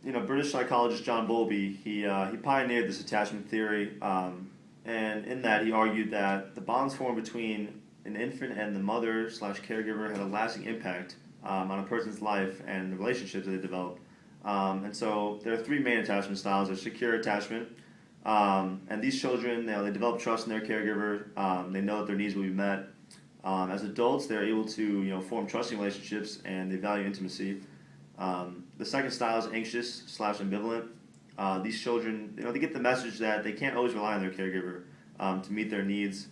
British psychologist John Bowlby, he pioneered this attachment theory, and in that he argued that the bonds formed between an infant and the mother slash caregiver had a lasting impact on a person's life and the relationships that they develop. And so there are three main attachment styles. There's secure attachment, and these children, they develop trust in their caregiver. They know that their needs will be met. As adults, they're able to form trusting relationships, and they value intimacy. The second style is anxious slash ambivalent. These children, they get the message that they can't always rely on their caregiver to meet their needs.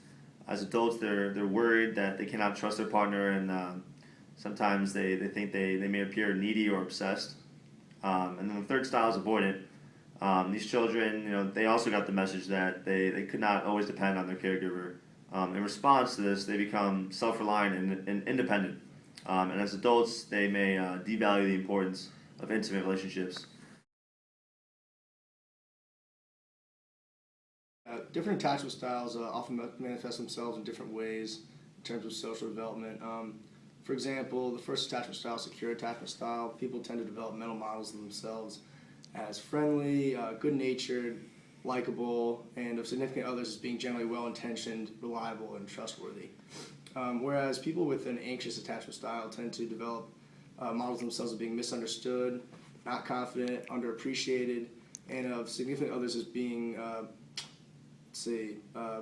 As adults, they're worried that they cannot trust their partner, and sometimes they think they may appear needy or obsessed. And then the third style is avoidant. These children, they also got the message that they could not always depend on their caregiver. In response to this, they become self-reliant and independent. And as adults, they may devalue the importance of intimate relationships. Different attachment styles often manifest themselves in different ways in terms of social development. For example, the first attachment style, secure attachment style, people tend to develop mental models of themselves as friendly, good-natured, likable, and of significant others as being generally well-intentioned, reliable, and trustworthy. Whereas people with an anxious attachment style tend to develop models of themselves as being misunderstood, not confident, underappreciated, and of significant others as being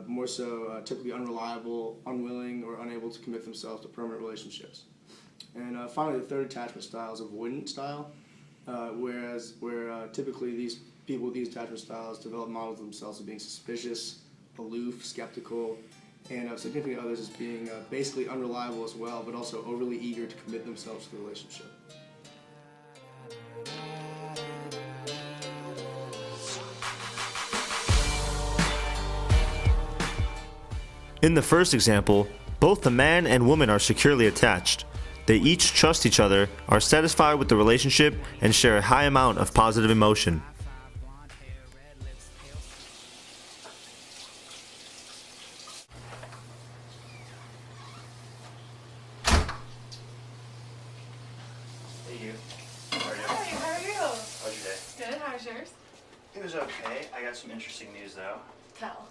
more so typically unreliable, unwilling, or unable to commit themselves to permanent relationships. And finally, the third attachment style is avoidant style, where typically these people with these attachment styles develop models of themselves as being suspicious, aloof, skeptical, and of significant others as being basically unreliable as well, but also overly eager to commit themselves to the relationship. In the first example, both the man and woman are securely attached. They each trust each other, are satisfied with the relationship, and share a high amount of positive emotion. Hey, you. How are you? Hey, how are you? How's your day? Good, how's yours? It was okay. I got some interesting news, though. Tell.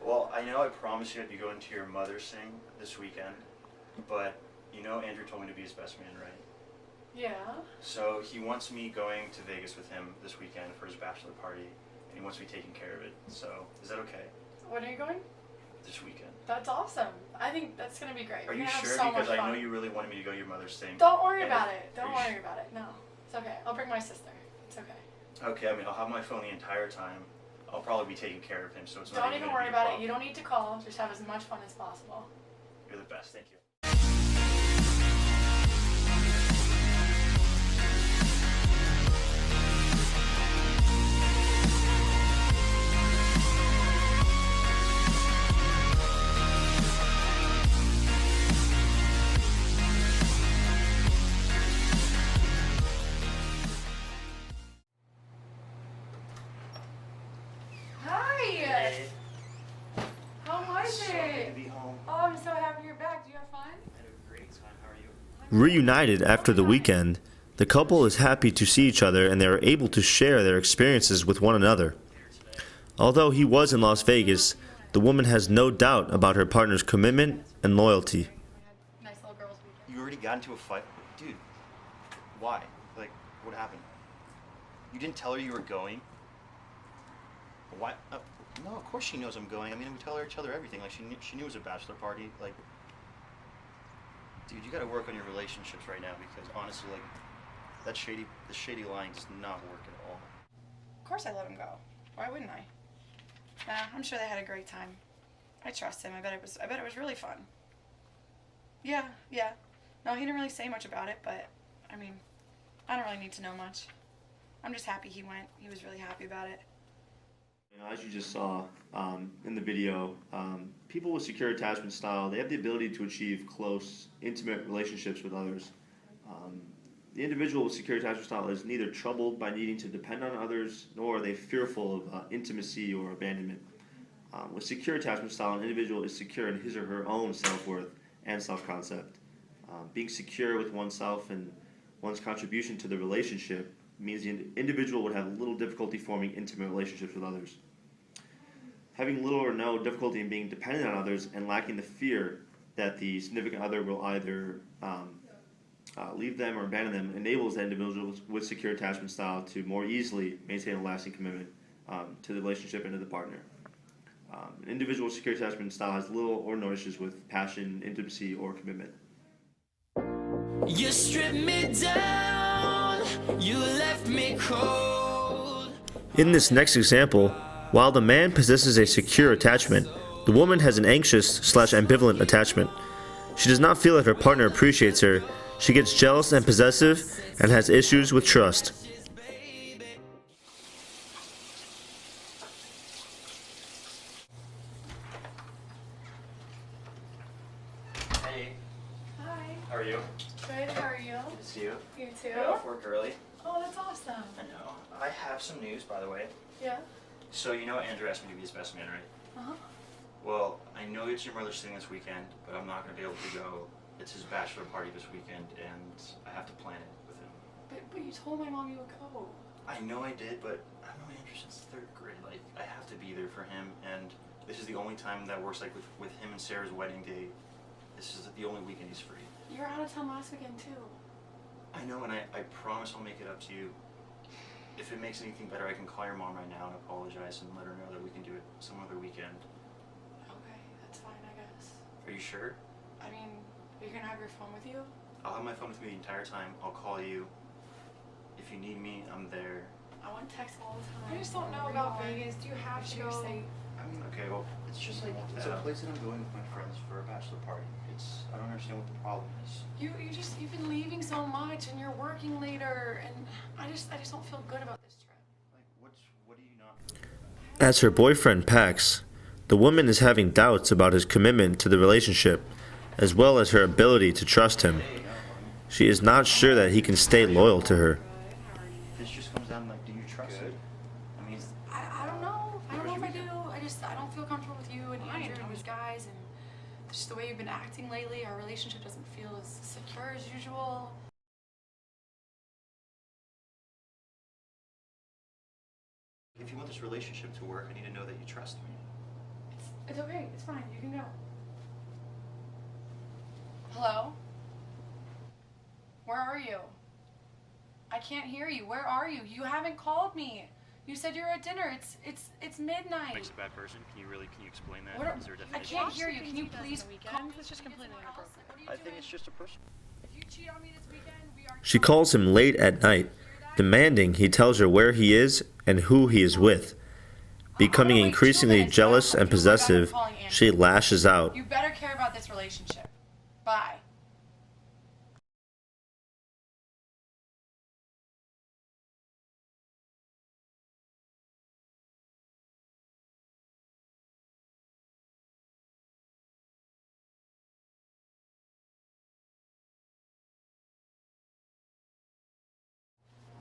Well, I know I promised you I'd be going to your mother's thing this weekend, but Andrew told me to be his best man, right? Yeah? So he wants me going to Vegas with him this weekend for his bachelor party, and he wants me taking care of it. So, is that okay? When are you going? This weekend. That's awesome. I think that's gonna be great. Are We're you gonna have sure? so Because much I fun. know you really wanted me to go to your mother's thing. Don't worry And about it. Don't are you worry about it. No. It's okay. I'll bring my sister. It's okay. Okay, I mean, I'll have my phone the entire time. I'll probably be taking care of him, so it's not Don't even even gonna worry be a about it. problem. You don't need to call. Just have as much fun as possible. You're the best. Thank you. Hi! Hey, How was so good to it? be home. Oh, I'm so happy you're back. Do you have fun? I had a great time. How are you? Reunited after the weekend, the couple is happy to see each other and they are able to share their experiences with one another. Although he was in Las Vegas, the woman has no doubt about her partner's commitment and loyalty. Nice little girls weekend. You already got into a fight? Dude, why? Like, what happened? You didn't tell her you were going? Why? No, of course she knows I'm going. I mean, we tell each other everything. Like, she knew it was a bachelor party. Like, dude, you gotta work on your relationships right now because honestly, like, the shady lying does not work at all. Of course I let him go. Why wouldn't I? Nah, I'm sure they had a great time. I trust him. I bet it was really fun. Yeah. No, he didn't really say much about it, but I mean, I don't really need to know much. I'm just happy he went. He was really happy about it. As you just saw in the video, people with secure attachment style, they have the ability to achieve close, intimate relationships with others. The individual with secure attachment style is neither troubled by needing to depend on others, nor are they fearful of intimacy or abandonment. With secure attachment style, an individual is secure in his or her own self-worth and self-concept. Being secure with oneself and one's contribution to the relationship means the individual would have little difficulty forming intimate relationships with others. Having little or no difficulty in being dependent on others and lacking the fear that the significant other will either leave them or abandon them enables the individuals with secure attachment style to more easily maintain a lasting commitment to the relationship and to the partner. An individual with secure attachment style has little or no issues with passion, intimacy, or commitment. You stripped me down, you left me cold. In this next example, while the man possesses a secure attachment, the woman has an anxious/ambivalent attachment. She does not feel that her partner appreciates her. She gets jealous and possessive and has issues with trust. Hey, Hi. how are you? Good. How are you? Good to see you. You too. Got off work early. Oh, that's awesome. I know. I have some news, by the way. Yeah. So you know Andrew asked me to be his best man, right? Uh huh. Well, I know it's your mother's thing this weekend, but I'm not going to be able to go. It's his bachelor party this weekend, and I have to plan it with him. But you told my mom you would go. I know I did, but I've known Andrew since 3rd grade. Like, I have to be there for him, and this is the only time that works, like, with him and Sarah's wedding day. This is the only weekend he's free. You were out of town last weekend too. I know, and I promise I'll make it up to you. If it makes anything better, I can call your mom right now and apologize and let her know that we can do it some other weekend. Okay, that's fine, I guess. Are you sure? I mean, you're gonna have your phone with you? I'll have my phone with me the entire time. I'll call you. If you need me, I'm there. I want text all the time. I just don't know about Vegas. Do you have to Sure, go? say. I mean, okay, well, it's just like, it's a place that I'm going with my friends for a bachelor party. I don't understand what the problem is. You've been leaving so much, and you're working later, and I just don't feel good about this trip. Like, what do you not? As her boyfriend packs, the woman is having doubts about his commitment to the relationship, as well as her ability to trust him. She is not sure that he can stay loyal to her. This just comes down to, like, do you trust him? I mean, I don't know. I don't know if I do. I don't feel comfortable with you and Andrew and these guys, and just the way you've been acting lately. Our relationship doesn't feel as secure as usual. if you want this relationship to work, I need to know that you trust me. It's okay. It's fine. You can go. Hello? Where are you? I can't hear you. Where are you? You haven't called me. You said you're at dinner. It's midnight. Makes a bad person. Can you explain that? What are- Is there a I definition? can't hear you. Can you please call me? It's just completely inappropriate. What are you I think doing? it's just a person. If you cheat on me this weekend, we are. She calls him late at night, demanding he tells her where he is and who he is with. Becoming Wait 2 increasingly minutes. jealous and You forgot I'm possessive, calling Andrew. she lashes out. You better care about this relationship. Bye.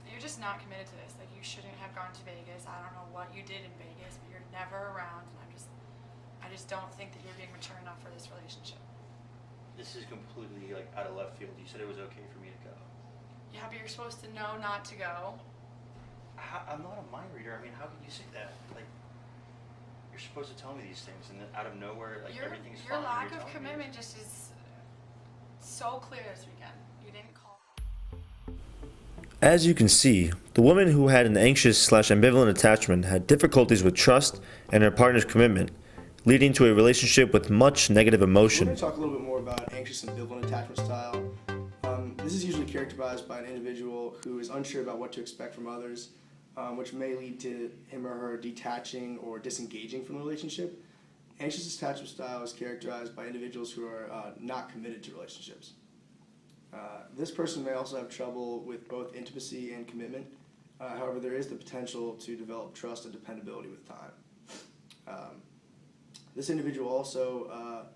You're just not committed to this. Like, you shouldn't have gone to Vegas. I don't know what you did in Vegas, but you're never around, and I just don't think that you're being mature enough for this relationship. This is completely like out of left field. You said it was okay for me to go. Yeah, but you're supposed to know not to go. I'm not a mind reader. I mean, how can you say that? Like, you're supposed to tell me these things, and then out of nowhere, like everything's Your fine. lack You're of telling me commitment just is so clear this weekend. You didn't call. As you can see, the woman who had an anxious/ambivalent attachment had difficulties with trust and her partner's commitment, leading to a relationship with much negative We're emotion. going to talk a little bit more about anxious and ambivalent attachment style. This is usually characterized by an individual who is unsure about what to expect from others, which may lead to him or her detaching or disengaging from the relationship. Anxious attachment style is characterized by individuals who are not committed to relationships. This person may also have trouble with both intimacy and commitment. However, there is the potential to develop trust and dependability with time. This individual also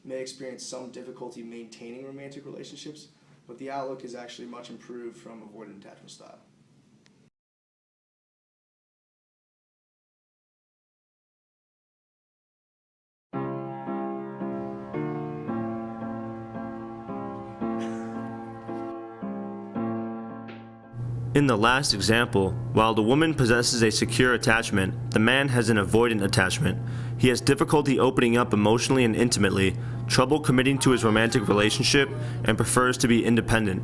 may experience some difficulty maintaining romantic relationships, but the outlook is actually much improved from avoidant attachment style. In the last example, while the woman possesses a secure attachment, the man has an avoidant attachment. He has difficulty opening up emotionally and intimately, trouble committing to his romantic relationship, and prefers to be independent.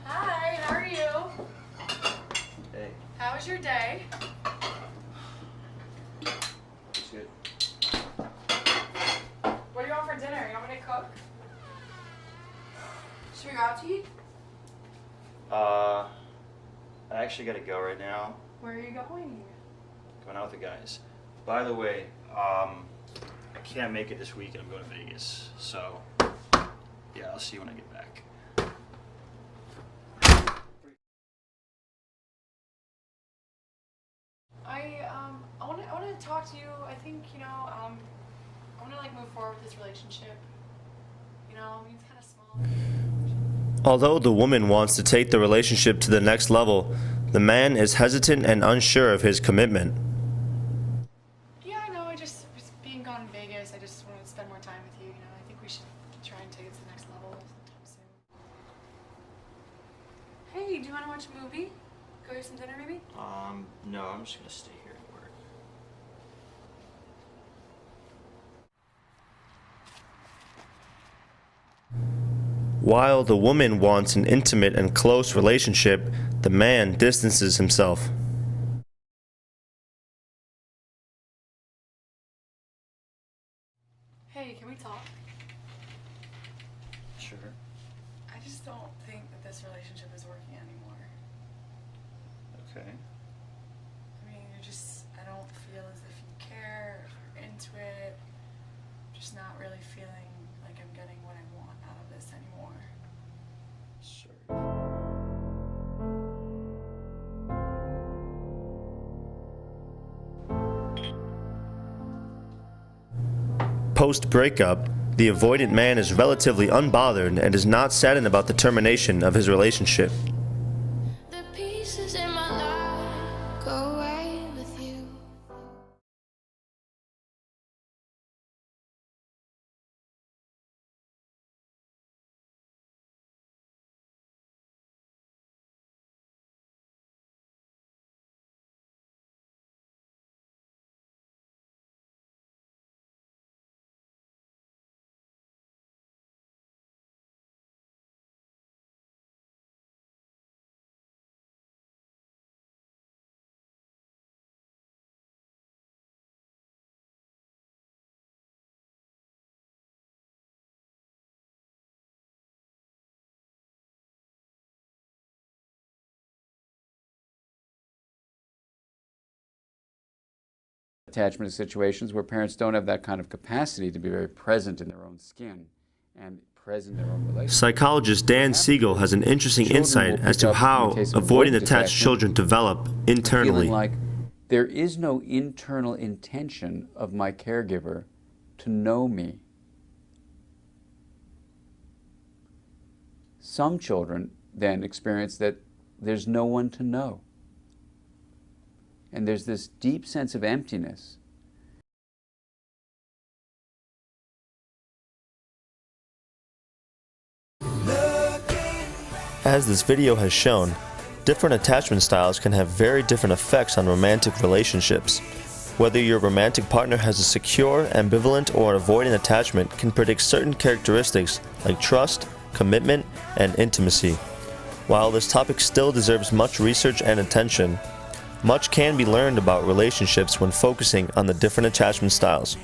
Hi, how are you? Hey, How was your day? it's good. What do you want for dinner? You want me to cook? Should we go out to eat? I actually gotta go right now. Where are you going? Going out with the guys. By the way, I can't make it this weekend. I'm going to Vegas. So, yeah, I'll see you when I get back. I want to talk to you. I think, I want to like move forward with this relationship. I mean, it's kind of small. Although the woman wants to take the relationship to the next level, the man is hesitant and unsure of his commitment. Yeah, I know. I just being gone in Vegas, I just wanted to spend more time with you. I think we should try and take it to the next level sometime soon. Hey, do you want to watch a movie? Go get some dinner, maybe? No, I'm just gonna stay here and work. While the woman wants an intimate and close relationship, the man distances himself. Hey, can we talk? Sure. I just don't think that this relationship is working anymore. Okay. I mean, I don't feel as if you care, if you're into it. I'm just not really feeling like I'm getting what I want out of this anymore. Sure. Post-breakup, the avoidant man is relatively unbothered and is not saddened about the termination of his relationship. The pieces in my life go away with you. Attachment situations where parents don't have that kind of capacity to be very present in their own skin and present in their own relationship. Psychologist Dan Siegel has an interesting Children insight will as pick to up, how in the case of avoidant avoidant attached attachment, children develop internally. Feeling like there is no internal intention of my caregiver to know me. Some children then experience that there's no one to know. And there's this deep sense of emptiness. As this video has shown, different attachment styles can have very different effects on romantic relationships. Whether your romantic partner has a secure, ambivalent, or an avoidant attachment can predict certain characteristics like trust, commitment, and intimacy. While this topic still deserves much research and attention, much can be learned about relationships when focusing on the different attachment styles.